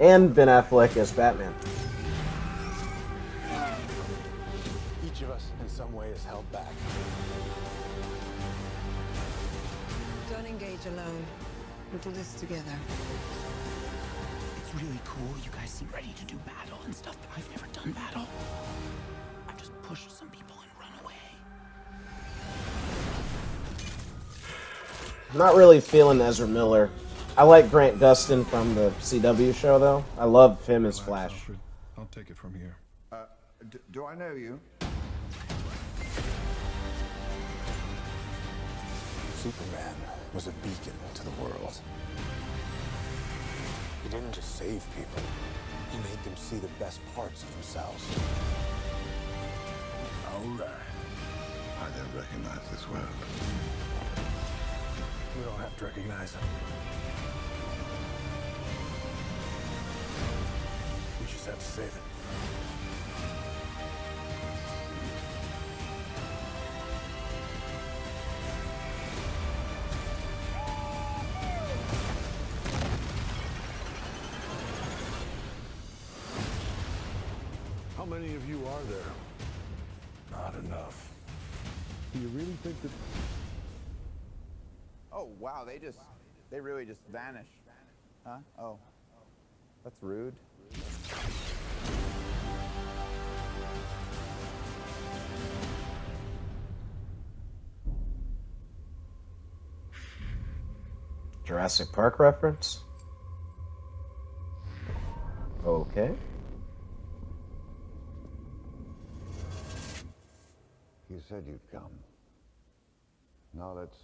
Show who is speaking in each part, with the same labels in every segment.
Speaker 1: and Ben Affleck as Batman.
Speaker 2: Each of us, in some way, is held back.
Speaker 3: Don't engage alone. We'll do this together.
Speaker 4: It's really cool. You guys seem ready to do battle and stuff, but I've never done battle. I've just pushed some people and run away.
Speaker 1: I'm not really feeling Ezra Miller. I like Grant Gustin from the CW show, though. I love him as Flash.
Speaker 5: Alfred. I'll take it from here.
Speaker 6: Do I know you?
Speaker 2: Superman was a beacon to the world. He didn't just save people. He made them see the best parts of themselves.
Speaker 7: All right.
Speaker 6: I don't recognize this world.
Speaker 2: We don't have to recognize him. We just have to save it.
Speaker 7: How many of you are there?
Speaker 2: Not enough.
Speaker 7: Do you really think that...
Speaker 8: Oh, wow, they really just vanish. Huh? Oh, that's rude.
Speaker 1: Jurassic Park reference? Okay.
Speaker 6: You said you'd come. Now let's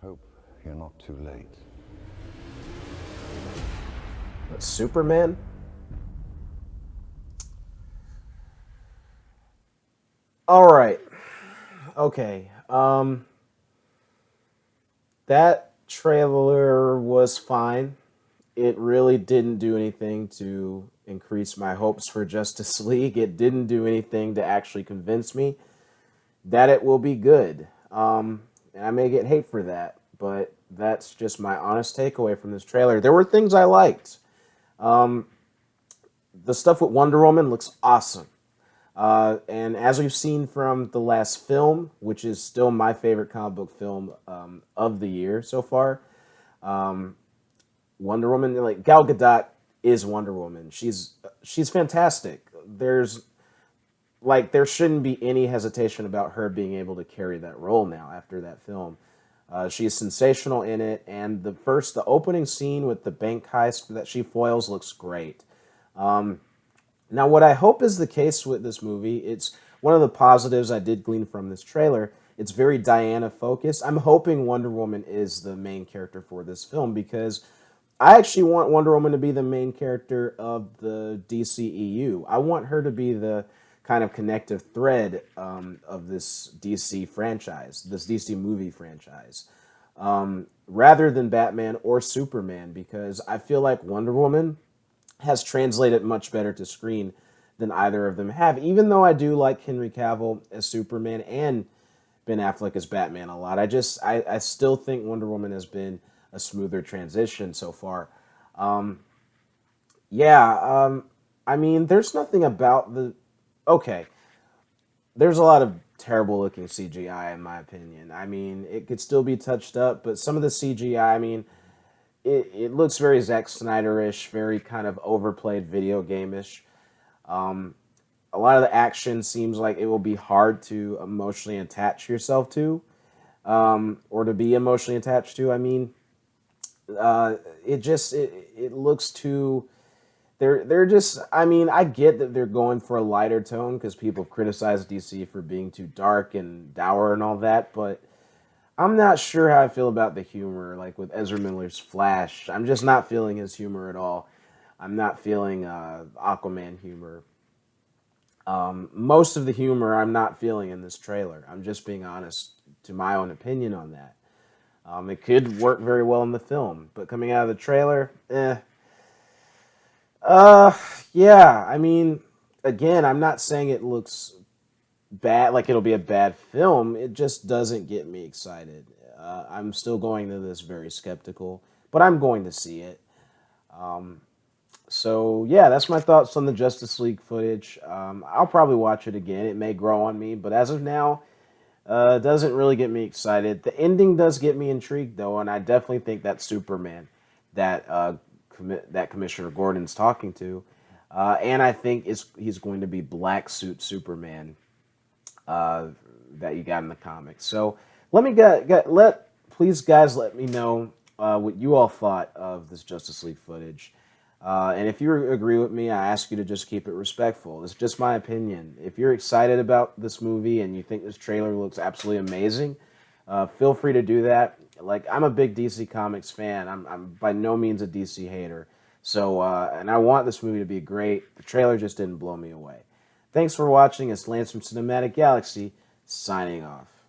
Speaker 6: hope you're not too late.
Speaker 1: But Superman? Alright. Okay. That trailer was fine. It really didn't do anything to increase my hopes for Justice League. It didn't do anything to actually convince me that it will be good. And I may get hate for that, but that's just my honest takeaway from this trailer. There were things I liked. The stuff with Wonder Woman looks awesome. And as we've seen from the last film, which is still my favorite comic book film of the year so far, Wonder Woman, like Gal Gadot is Wonder Woman. She's fantastic. There shouldn't be any hesitation about her being able to carry that role now after that film. She's sensational in it, and the opening scene with the bank heist that she foils looks great. Now, what I hope is the case with this movie, it's one of the positives I did glean from this trailer. It's very Diana-focused. I'm hoping Wonder Woman is the main character for this film because I actually want Wonder Woman to be the main character of the DCEU. I want her to be the kind of connective thread of this DC franchise, this DC movie franchise, rather than Batman or Superman, because I feel like Wonder Woman has translated much better to screen than either of them have, even though I do like Henry Cavill as Superman and Ben Affleck as Batman a lot. I still think Wonder Woman has been a smoother transition so far. I mean, there's nothing about the... Okay, there's a lot of terrible looking CGI in my opinion. I mean, it could still be touched up, but some of the CGI, I mean, it looks very Zack Snyder-ish, very kind of overplayed video game-ish. A lot of the action seems like it will be hard to emotionally attach yourself to, or to be emotionally attached to. I mean, it looks too... They're just, I mean, I get that they're going for a lighter tone because people have criticized DC for being too dark and dour and all that, but I'm not sure how I feel about the humor, like with Ezra Miller's Flash. I'm just not feeling his humor at all. I'm not feeling Aquaman humor. Most of the humor I'm not feeling in this trailer. I'm just being honest to my own opinion on that. It could work very well in the film, but coming out of the trailer, yeah, I mean, again, I'm not saying it looks bad, like it'll be a bad film. It just doesn't get me excited. I'm still going to this very skeptical, but I'm going to see it. So yeah, that's my thoughts on the Justice League footage. I'll probably watch it again. It may grow on me, but as of now, it doesn't really get me excited. The ending does get me intrigued though, and I definitely think that Superman that that Commissioner Gordon's talking to, and I think he's going to be Black Suit Superman uh, that you got in the comics. So let me please guys let me know what you all thought of this Justice League footage. And if you agree with me, I ask you to just keep it respectful. It's just my opinion. If you're excited about this movie and you think this trailer looks absolutely amazing, feel free to do that. Like, I'm a big DC Comics fan. I'm by no means a DC hater. So, and I want this movie to be great. The trailer just didn't blow me away. Thanks for watching. It's Lance from Cinematic Galaxy, signing off.